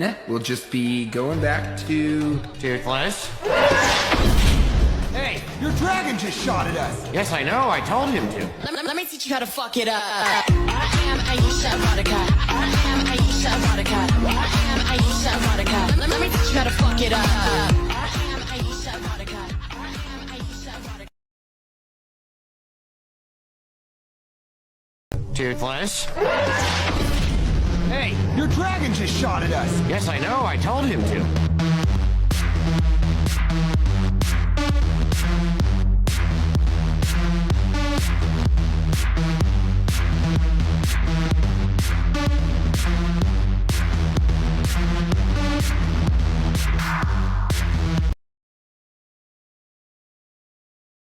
then we'll just be going back to Toothless? Hey, your dragon just shot at us! Yes, I know. I told him to. Let me teach you how to fuck it up. I am Aisha Vodka. I am Aisha Vodka. I am Aisha Vodka. Let me teach you how to fuck it up. I am Aisha Vodka. I am Aisha Vodka. Toothless? Hey, your dragon just shot at us! Yes, I know. I told him to.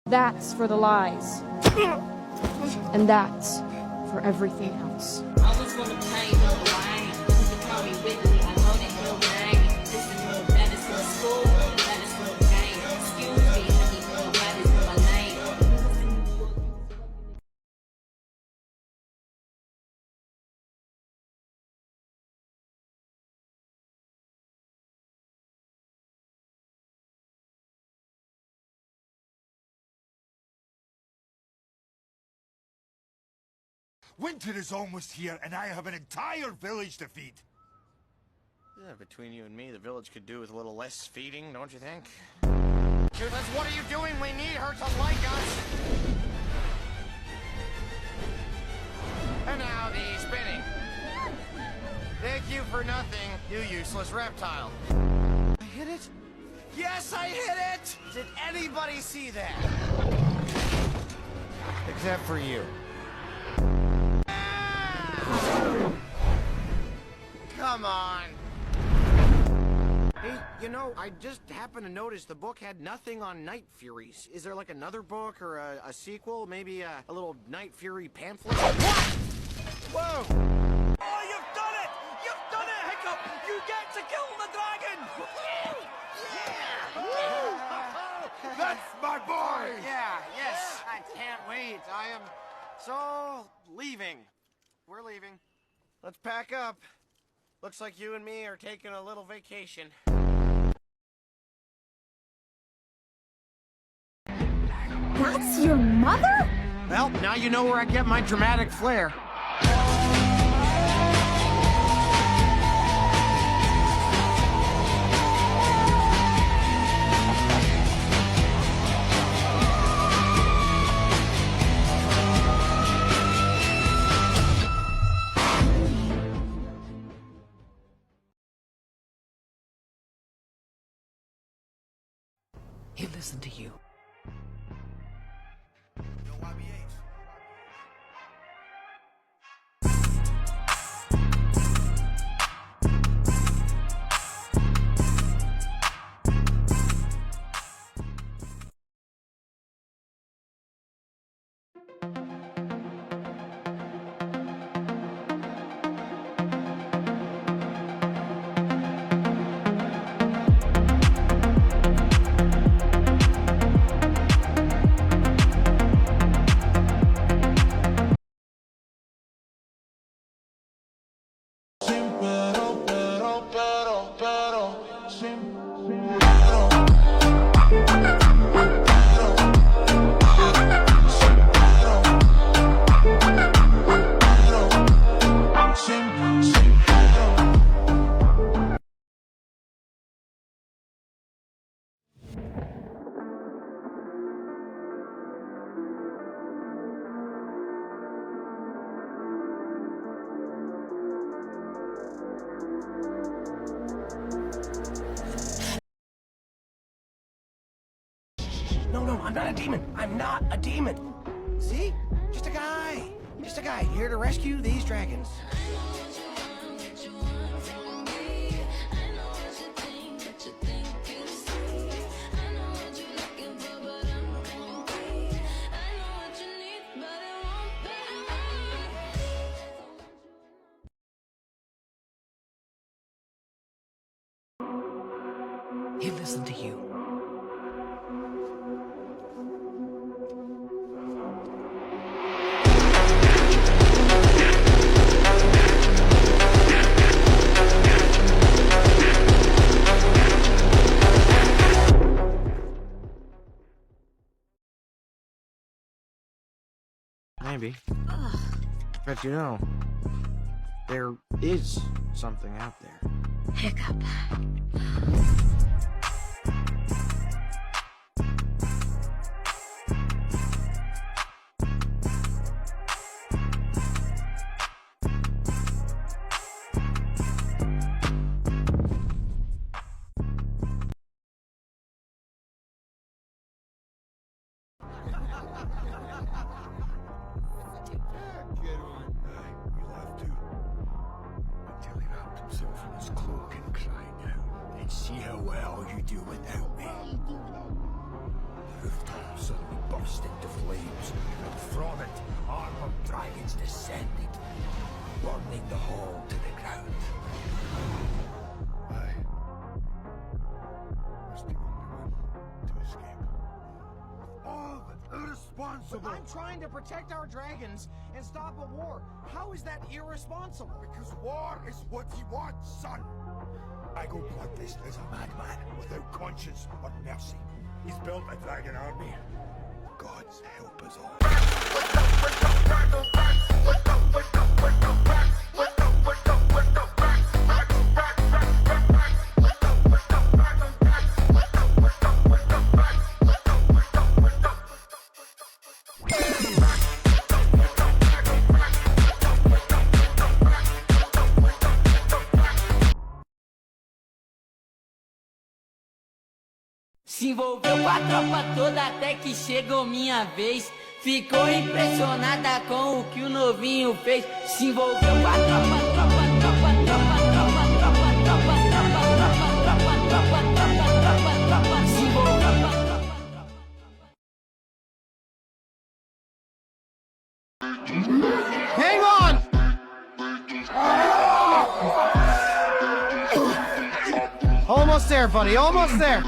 That's for the lies. And that's for everything else. I was gonna pay no line. You can call me Whitney. I know that no name. This is no medicine school. Medicine game. Excuse me, honey, but that is my name. Winter is almost here, and I have an entire village to feed. Yeah, between you and me, the village could do with a little less feeding, don't you think? Toothless, what are you doing? We need her to like us! And now the spinning. Thank you for nothing, you useless reptile. I hit it? Yes, I hit it! Did anybody see that? Except for you. Come on. Hey, you know, I just happened to notice the book had nothing on Night Furies. Is there like another book or a sequel? Maybe a little Night Fury pamphlet? What? Whoa! Oh, you've done it! You've done it, Hiccup! You get to kill the dragon! Yeah! That's my boy! Yeah, yes. I can't wait. I am so leaving. We're leaving. Let's pack up. Looks like you and me are taking a little vacation. That's your mother? Well, now you know where I get my dramatic flair. He listened to you. No, I'm not a demon. I'm not a demon. See? Just a guy. Just a guy here to rescue these dragons. He listened to you. Maybe. But you know, there is something out there. Hiccup. You'll have to. Until he wrapped himself in his cloak and cried out, and see how well you do without me. The rooftop suddenly burst into flames, and from it, armored dragons descended, burning the hall to the ground. I was the only one to escape. All but irresponsible! I'm trying to protect our dragons and stop a war. How is that irresponsible? Because war is what he wants, son! Drago Bloodless is a madman without conscience or mercy. He's built a dragon army. Gods help us all. Se envolveu com a tropa toda até que chegou minha vez. Ficou impressionada com o que o novinho fez. Se envolveu com a tropa. Se envolveu com a tropa. Hang on! Almost there, buddy. Almost there.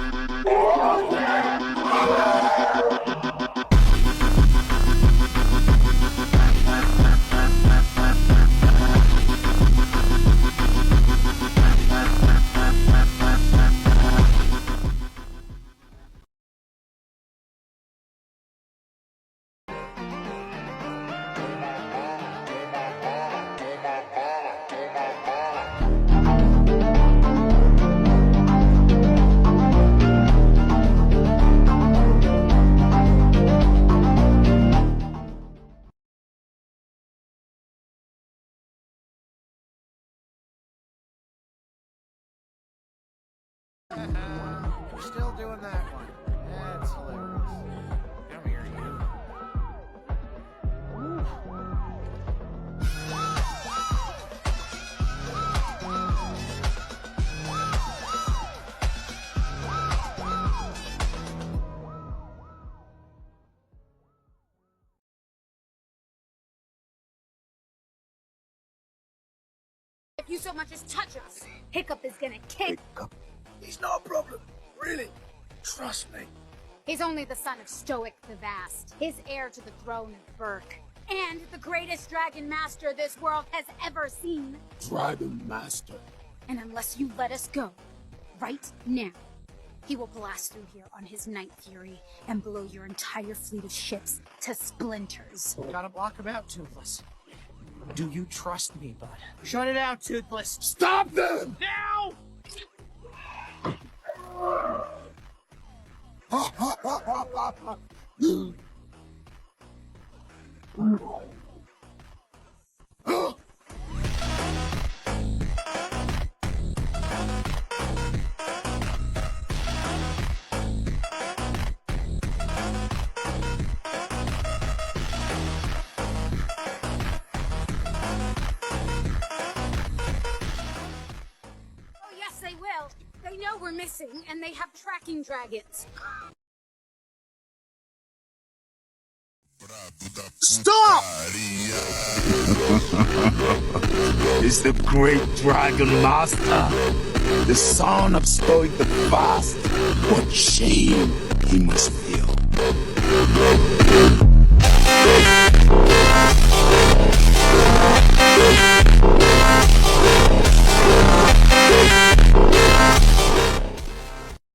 We're still doing that one. That's hilarious. Come here, you. If you so much as touch us, Hiccup is gonna kick. Hiccup. He's not a problem. Really. Trust me. He's only the son of Stoic the Vast, his heir to the throne of Berk, and the greatest dragon master this world has ever seen. Dragon Master. And unless you let us go, right now, he will blast through here on his Night Fury and blow your entire fleet of ships to splinters. Gotta block him out, Toothless. Do you trust me, bud? Shut it out, Toothless. Stop them! Now! Oh, yes, they will. They know we're missing, and they have tracking dragons. Stop! It's the great Dragon Master, the son of Stoic the Vast. What shame he must feel.